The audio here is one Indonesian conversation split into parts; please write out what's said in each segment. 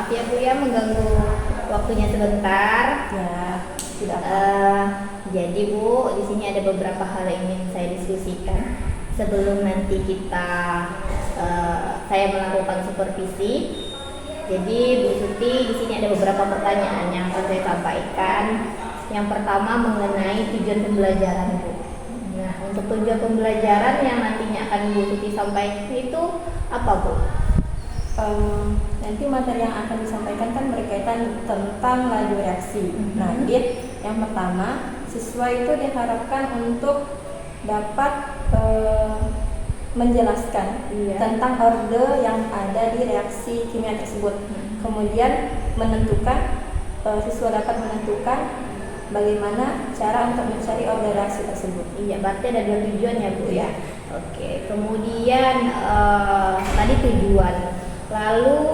maaf ya Bu ya mengganggu waktunya sebentar. Ya, tidak. Jadi Bu, di sini ada beberapa hal yang ingin saya diskusikan sebelum nanti saya melakukan supervisi. Jadi Bu Suti, di sini ada beberapa pertanyaan yang akan saya sampaikan. Yang pertama mengenai tujuan pembelajaran Bu. Nah, untuk tujuan pembelajaran yang nantinya akan Bu Suti sampaikan itu apa Bu? Nanti materi yang akan disampaikan kan berkaitan tentang laju reaksi. Nah, yang pertama, siswa itu diharapkan untuk dapat menjelaskan tentang orde yang ada di reaksi kimia tersebut. Kemudian siswa dapat menentukan bagaimana cara untuk mencari orde reaksi tersebut. Iya, berarti ada dua tujuan ya Bu ya. Oke, kemudian tadi tujuan. Lalu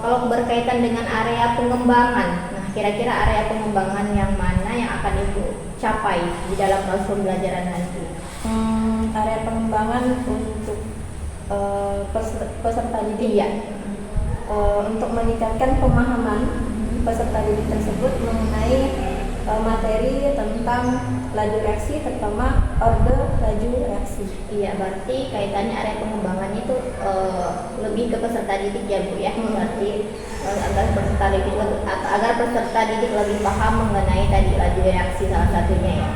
kalau berkaitan dengan area pengembangan, nah kira-kira area pengembangan yang mana yang akan Ibu capai di dalam proses pembelajaran nanti? Area pengembangan untuk peserta didik ya, untuk meningkatkan pemahaman peserta didik tersebut mengenai materi tentang laju reaksi, terutama orde laju reaksi. Iya, berarti kaitannya area pengembangan itu lebih ke peserta didik ya Bu ya. Berarti agar peserta didik lebih paham mengenai tadi laju reaksi salah satunya ya.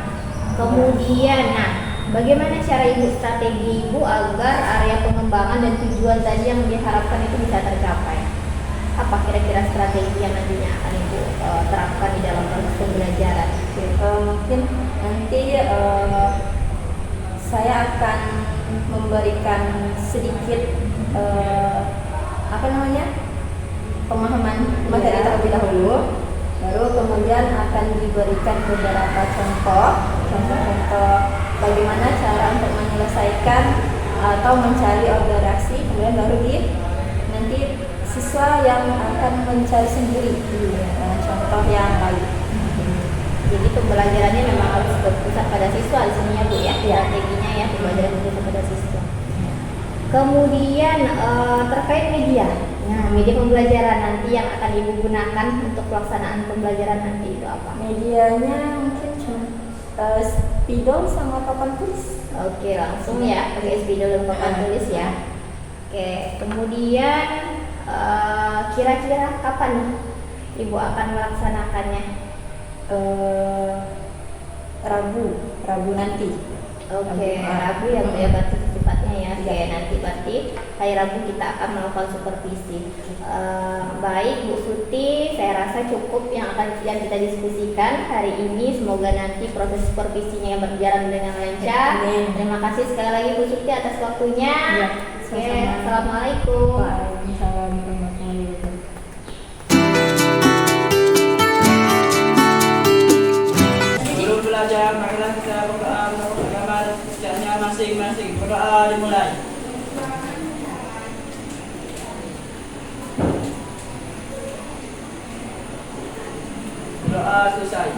Kemudian, nah bagaimana cara Ibu strategi Ibu agar area pengembangan dan tujuan tadi yang diharapkan itu bisa tercapai? Apa kira-kira strategi yang nantinya akan Ibu terapkan di dalam proses pembelajaran? Mungkin nanti saya akan memberikan sedikit pemahaman materi terlebih dahulu, baru kemudian akan diberikan beberapa contoh bagaimana cara untuk menyelesaikan atau mencari orde reaksi, kemudian baru nanti siswa yang akan mencari sendiri contoh yang baik. Jadi pembelajarannya memang harus berpusat pada siswa di sini ya Bu ya, strateginya ya pembelajaran berpusat pada siswa. Kemudian terkait media, nah media pembelajaran nanti yang akan Ibu gunakan untuk pelaksanaan pembelajaran nanti itu apa? Medianya mungkin cuma spidol sama papan tulis. Oke, langsung ya pakai spidol dan papan tulis ya. Oke, kemudian kira-kira kapan Ibu akan melaksanakannya? Rabu nanti. Oke, Rabu ya Bu ya, berarti secepatnya ya. Oke, nanti berarti hari Rabu kita akan melakukan supervisi. Baik Bu Suti, saya rasa cukup yang kita diskusikan hari ini. Semoga nanti proses supervisinya yang berjalan dengan lancar. Terima kasih sekali lagi Bu Suti atas waktunya. Oke, assalamualaikum. Waalaikumsalam warahmatullahi wabarakatuh. Sebelum belajar, marilah kita berdoa menurut agama sejarahnya masing-masing. Berdoa dimulai. Doa selesai.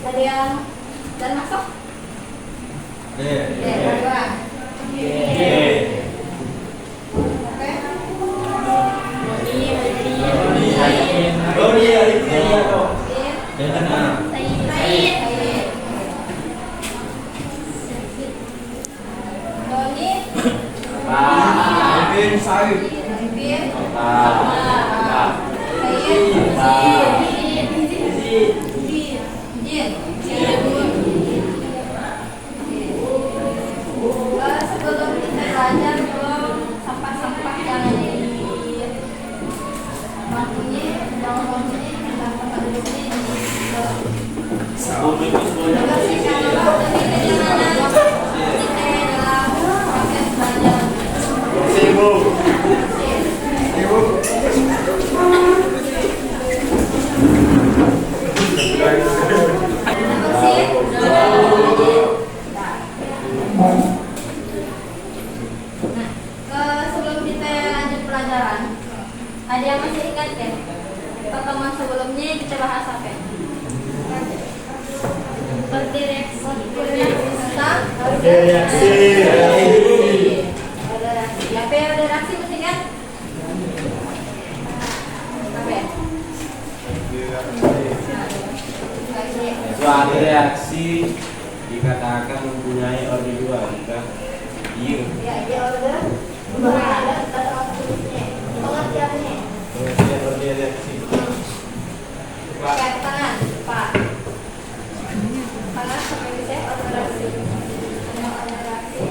Ada yang dan masuk? Berdoa. Sebelum kita belajar sampah-sampah yang ada di bangkunya, sampah-sampah di sini sebelum kita lanjut pelajaran, ada yang masih ingat ya? Pertemuan sebelumnya kita bahas apa? Seperti reaksi. Ada reaksi. Apa yang ada reaksi? Suatu reaksi dikatakan mempunyai orde dua jika iya. Ya, dia order. Ada kata tulisnya. Pengertiannya. Pengertian orde reaksi. Pakai tangan, Pak. Tangan sampai bisa order reaksi. Order reaksi.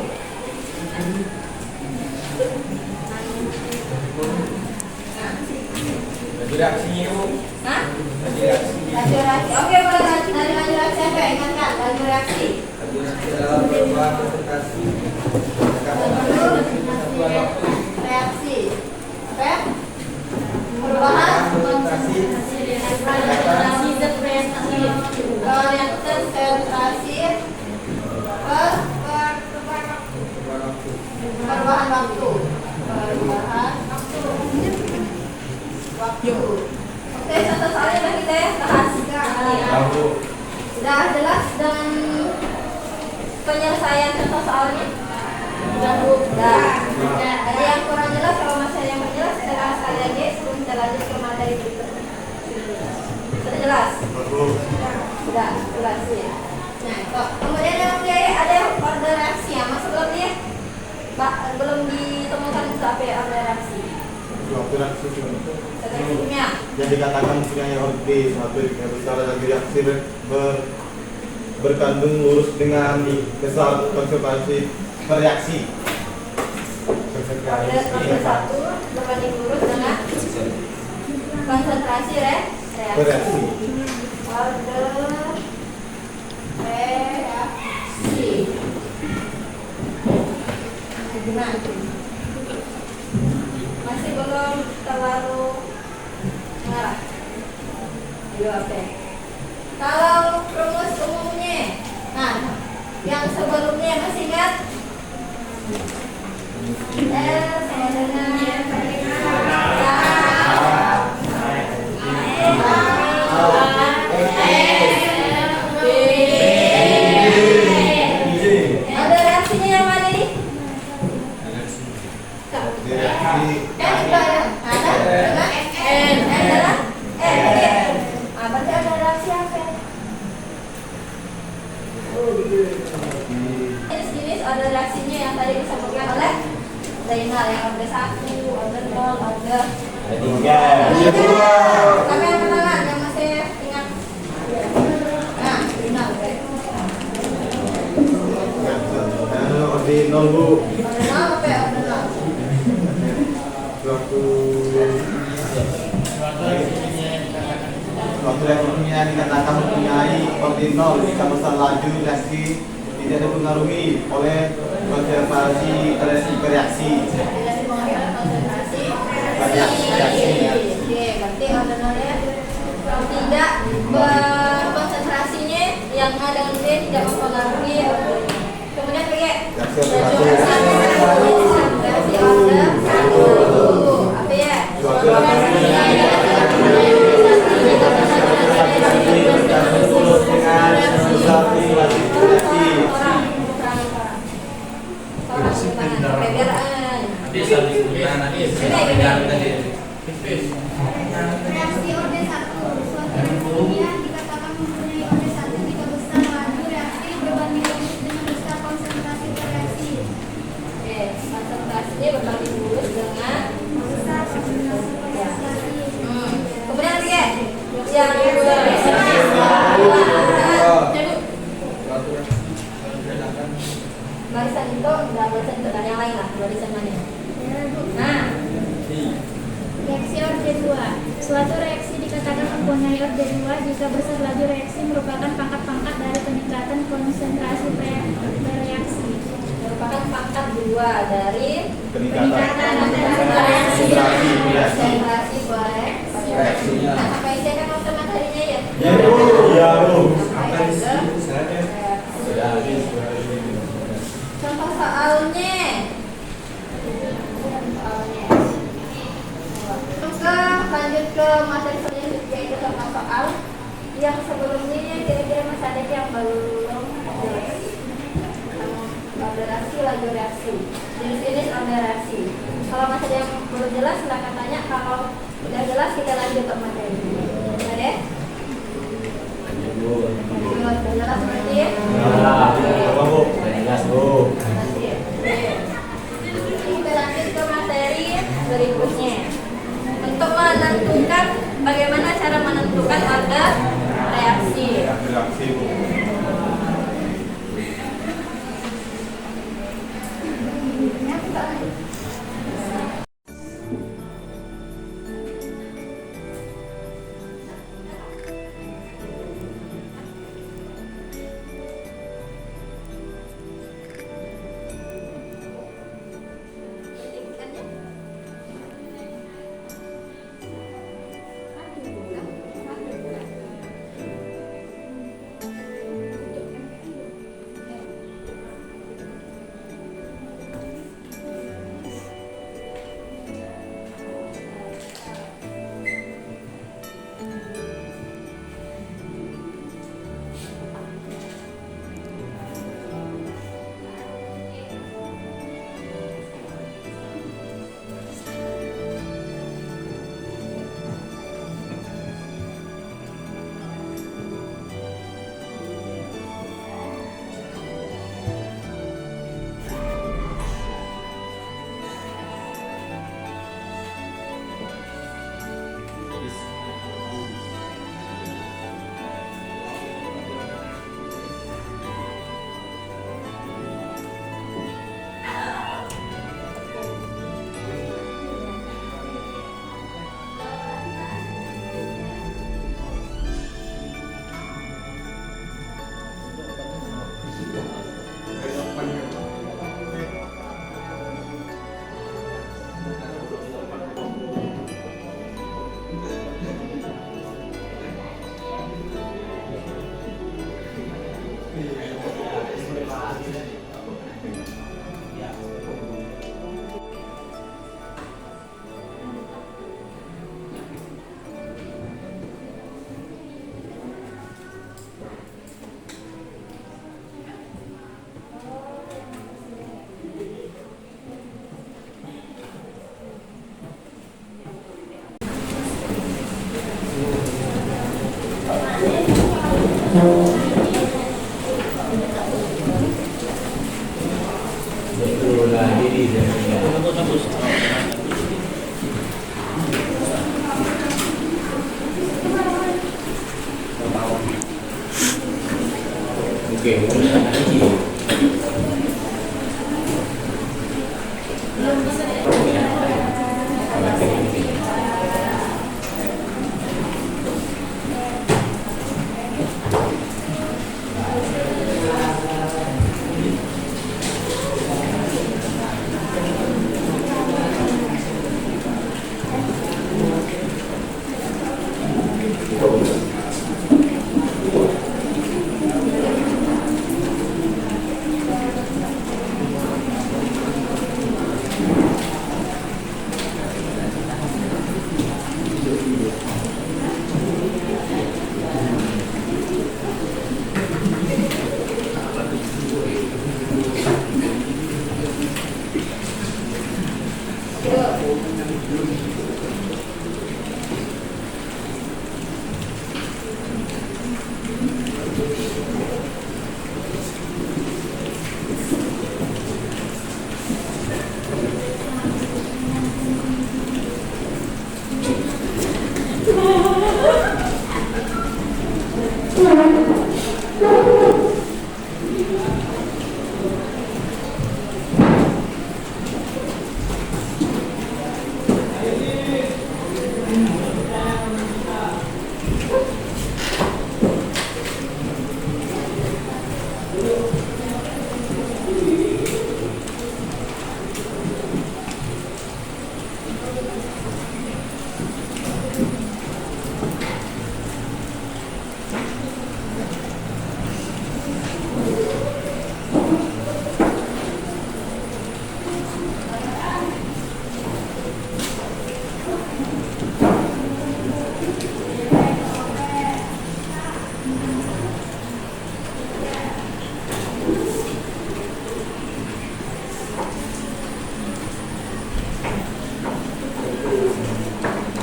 Laju reaksinya Bu. Hah? Laju reaksi. Laju reaksi. Oke, boleh laju reaksi apa? Ingatkan, laju reaksi. Laju reaksi dalam perubahan konsentrasi. Reaksi. Apa ya? Perubahan konsentrasi. konsentrasi perubahan waktu. Oke, contoh soalnya udah kita ya bahas. Tahu. Sudah jelas dengan penyelesaian contoh soalnya? Sudah. Ada yang kurang jelas? Kalau masih ada yang jelas, kita bahas sekali lagi sebelum kita lanjut ke materi berikutnya. Sudah jelas? Sudah jelas ya. Nah, kok kemudian yang ada order reaksi ya, masuk belum dia? Belum ditemukan apa ya order reaksi? Suatu reaksi Kimia. yang dikatakan mempunyai orde suatu yang besar dan reaksi berkandung lurus dengan besar konsentrasi reaksi. Order satu berbanding lurus dengan konsentrasi reaksi. Reaksi. Order reaksi. Gimana? Masih belum terlalu ngarah. Ayo oke. Kalau rumus umumnya, nah yang sebelumnya masih ingat? Sama dengan ada reaksinya yang mana nih? Reaksi. Berarti ada reaksi apa? Jenis-jenis ada reaksinya yang tadi disebutkan oleh Zainal, yang order 1, order 0, order Tiga. Kami yang kenalan yang masih ingat. Nah, Zainal. Orde 0 Bu. Order 0 apa ya? Order 0. Suatu reaksinya dikatakan mempunyai orde 0 jika besar laju reaksi tidak dipengaruhi oleh konsentrasi reaksi. Tidak dipengaruhi oleh konsentrasi Reaksi. Oke, berarti order 0-nya tidak konsentrasinya yang A dengan B tidak mempengaruhi ordernya. Kemudian B. Reaksi order 1. Apa ya? Reaksi orde 1. Suatu kimia dikatakan mempunyai orde 1 jika besar laju reaksi berbanding lurus dengan besar konsentrasi reaksi. Oke, konsentrasinya berbanding lurus dengan Besar konsentrasi reaksi. Kemudian tiga yang barisan itu enggak barisan itu kan yang lain lah, barisan mana? Nah, Reaksi orde 2. Suatu reaksi dikatakan mempunyai orde 2 jika besar laju reaksi merupakan pangkat-pangkat dari peningkatan konsentrasi reaksi. merupakan pangkat 2 dari Peningkatan reaksi. reaksi. Konsentrasi boleh. Reaksinya. Nah, sampai saya kan nonton materinya ya. Ya Bu. Ya Bu. Sampai ke contoh soalnya. Lanjut ke materi selanjutnya, yaitu tentang soal yang sebelumnya kira-kira masih ada yang belum jelas tentang order reaksi, laju reaksi, jenis-jenis order reaksi. Kalau masih ada yang belum jelas silahkan tanya, kalau udah jelas kita lanjut ke materi. Ada? Jelas berarti ya? Bu. Jelas, Bu. Terima kasih. Kita lanjut ke materi berikutnya. Untuk menentukan bagaimana cara menentukan order reaksi. Reaksi, Bu. Betul lagi di Oke,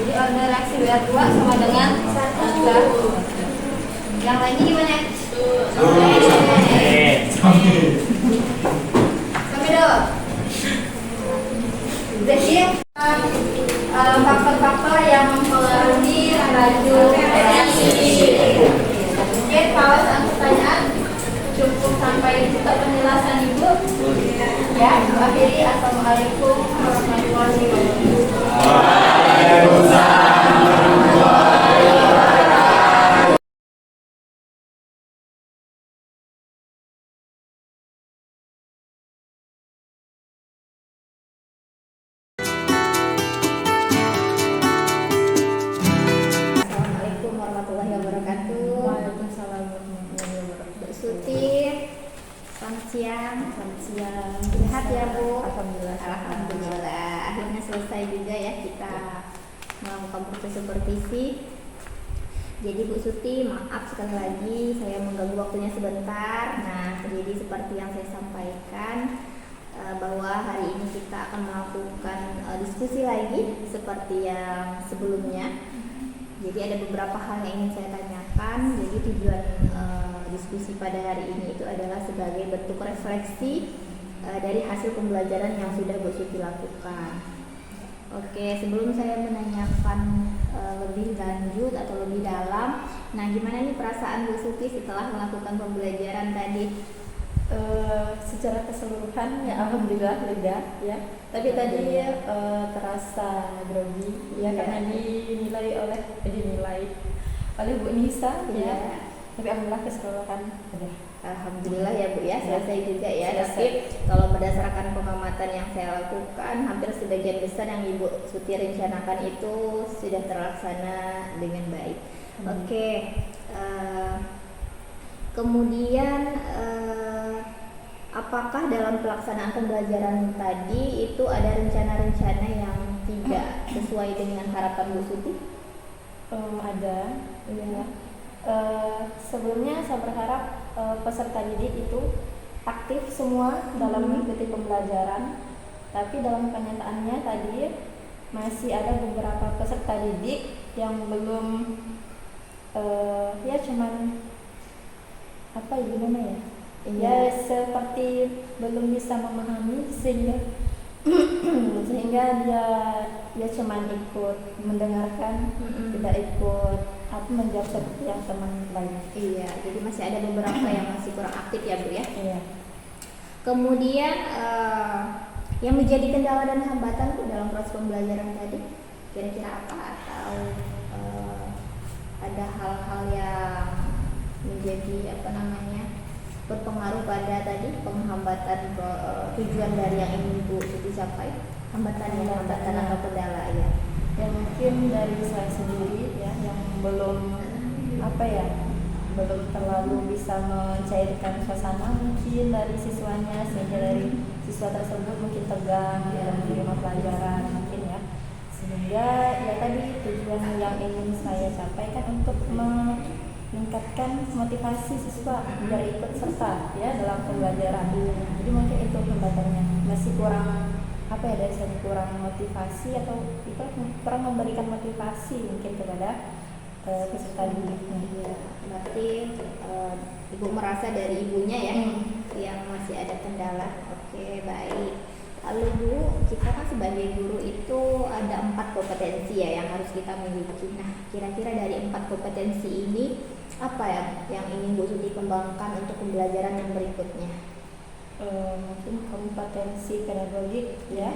Jadi order reaksi WR2 sama dengan 1. Yang lainnya gimana? Sampai dong. Jadi faktor-faktor yang mempengaruhi laju reaksi. Oke, kalau pertanyaan cukup sampai itu penjelasan Ibu. Ya, akhiri assalamualaikum warahmatullahi wabarakatuh. Assalamualaikum warahmatullahi wabarakatuh. Waalaikumsalam warahmatullahi wabarakatuh. Bu Suti, selamat siang. Selamat siang. Sehat ya Bu? Alhamdulillah. Alhamdulillah. Akhirnya selesai juga ya kita melakukan proses supervisi. Jadi Bu Suti, maaf sekali lagi saya mengganggu waktunya sebentar. Nah, jadi seperti yang saya sampaikan bahwa hari ini kita akan melakukan diskusi lagi seperti yang sebelumnya. Jadi ada beberapa hal yang ingin saya tanyakan. Jadi tujuan diskusi pada hari ini itu adalah sebagai bentuk refleksi dari hasil pembelajaran yang sudah Bu Suti lakukan. Oke, sebelum saya menanyakan lebih lanjut atau lebih dalam, nah gimana nih perasaan Bu Suti setelah melakukan pembelajaran tadi? Secara keseluruhan ya alhamdulillah lega ya. Tapi tadi terasa grogi ya, Iya. karena dinilai oleh Bu Nisa ya. Iya. Tapi alhamdulillah keseluruhan udah. Alhamdulillah ya Bu ya, selesai juga ya. Selesai. Tapi kalau berdasarkan pengamatan yang saya lakukan, hampir sebagian besar yang Ibu Suti rencanakan itu sudah terlaksana dengan baik. Oke, kemudian apakah dalam pelaksanaan pembelajaran tadi itu ada rencana-rencana yang tidak sesuai dengan harapan Bu Suti? Ada ya. Sebelumnya saya berharap peserta didik itu aktif semua dalam mengikuti pembelajaran, tapi dalam kenyataannya tadi masih ada beberapa peserta didik yang belum ya cuman apa ya gimana ya, ya seperti belum bisa memahami sehingga dia cuman ikut mendengarkan, tidak ikut menjawab seperti yang teman lain. Iya, jadi masih ada beberapa yang masih kurang aktif ya Bu ya. Iya. Kemudian yang menjadi kendala dan hambatan Bu dalam proses pembelajaran tadi kira-kira apa, atau ada hal-hal yang menjadi berpengaruh pada tadi penghambatan tujuan dari yang ingin Bu Suti capai, hambatan atau kendala ya? Ya mungkin dari saya sendiri ya yang belum belum terlalu bisa mencairkan suasana mungkin dari siswanya, sehingga dari siswa tersebut mungkin tegang dalam menerima pelajaran mungkin ya, sehingga ya tadi tujuan yang ingin saya sampaikan untuk meningkatkan motivasi siswa biar ikut serta ya dalam pembelajaran. Jadi mungkin itu hambatannya, masih kurang dari saya kurang motivasi atau kurang memberikan motivasi mungkin kepada peserta didiknya. Ya, berarti Ibu merasa dari ibunya ya yang masih ada kendala. Oke, baik. Lalu Bu, kita kan sebagai guru itu ada 4 kompetensi ya yang harus kita miliki. Nah, kira-kira dari 4 kompetensi ini apa ya yang ingin Bu Suti kembangkan untuk pembelajaran yang berikutnya? Mungkin kompetensi pedagogik ya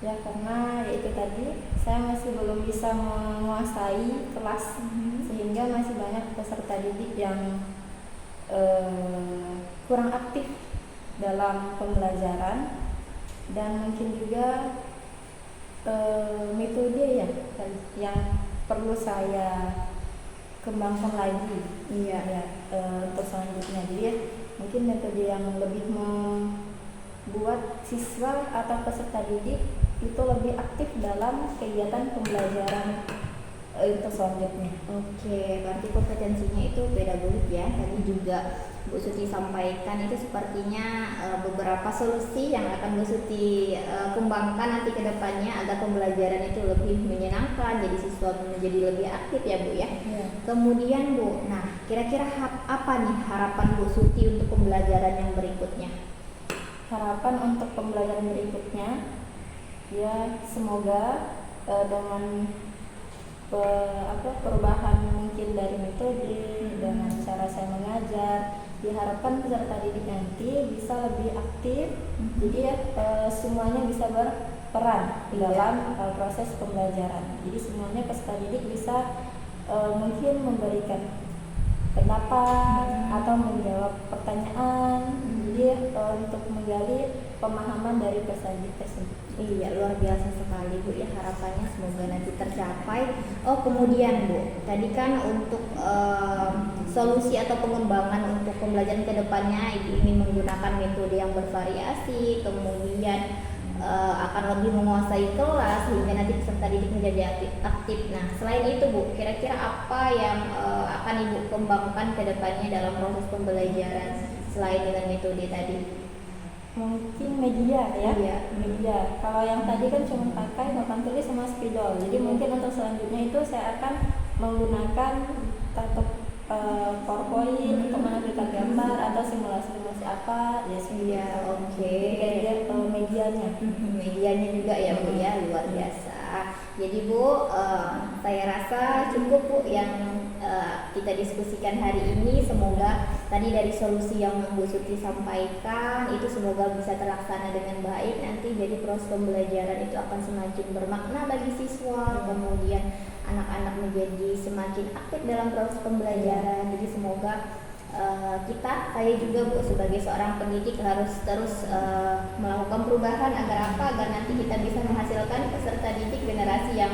karena yaitu tadi saya masih belum bisa menguasai kelas, sehingga masih banyak peserta didik yang kurang aktif dalam pembelajaran, dan mungkin juga metode ya yang perlu saya kembangkan lagi untuk selanjutnya. Jadi mungkin metode yang lebih membuat siswa atau peserta didik itu lebih aktif dalam kegiatan pembelajaran untuk selanjutnya. Oke, berarti kompetensinya itu pedagogic ya. Tadi juga Bu Suti sampaikan itu sepertinya beberapa solusi yang akan Bu Suti kembangkan nanti ke depannya agar pembelajaran itu lebih menyenangkan, jadi siswa menjadi lebih aktif ya Bu ya. Iya. Kemudian Bu, nah kira-kira apa nih harapan Bu Suti untuk pembelajaran yang berikutnya? Harapan untuk pembelajaran berikutnya, ya semoga dengan perubahan mungkin dari metode, dengan cara saya mengajar, diharapkan peserta didik nanti bisa lebih aktif, jadi ya semuanya bisa berperan dalam proses pembelajaran. Jadi semuanya peserta didik bisa mungkin memberikan pendapat atau menjawab pertanyaan, jadi untuk menggali pemahaman dari peserta didik tersebut. Iya, luar biasa sekali Bu ya, harapannya semoga nanti tercapai. Oh kemudian Bu, tadi kan untuk solusi atau pengembangan untuk pembelajaran kedepannya ini menggunakan metode yang bervariasi, kemudian akan lebih menguasai kelas sehingga nanti peserta didik menjadi aktif. Nah selain itu Bu, kira-kira apa yang akan Ibu kembangkan kedepannya dalam proses pembelajaran selain dengan metode tadi? Mungkin media ya, Iya. media. Kalau yang tadi kan cuma pakai papan tulis sama spidol. Jadi mungkin untuk selanjutnya itu saya akan menggunakan PowerPoint untuk menampilkan gambar atau simulasi apa ya seperti Iya, itu. oke. Jadi medianya. Medianya juga ya Bu ya, luar biasa. Jadi Bu, saya rasa cukup Bu yang kita diskusikan hari ini. Semoga tadi dari solusi yang Bu Suti sampaikan itu semoga bisa terlaksana dengan baik. Nanti jadi proses pembelajaran itu akan semakin bermakna bagi siswa, kemudian anak-anak menjadi semakin aktif dalam proses pembelajaran. Jadi semoga saya juga Bu sebagai seorang pendidik harus terus melakukan perubahan agar agar nanti kita bisa menghasilkan peserta didik generasi yang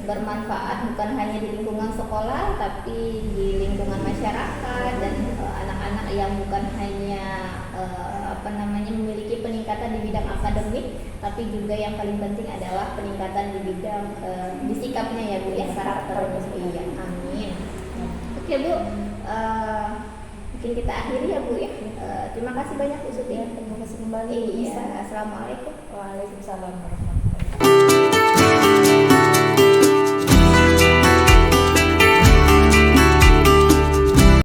bermanfaat bukan hanya di lingkungan sekolah tapi di lingkungan masyarakat dan anak-anak yang bukan hanya memiliki peningkatan di bidang akademik tapi juga yang paling penting adalah peningkatan di bidang di sikapnya ya Bu ya, karakternya. Iya, amin. Oke Bu, mungkin kita akhiri ya Bu ya. Terima kasih banyak Bu Suti. Terima kasih kembali. Iya, assalamualaikum. Waalaikumsalam.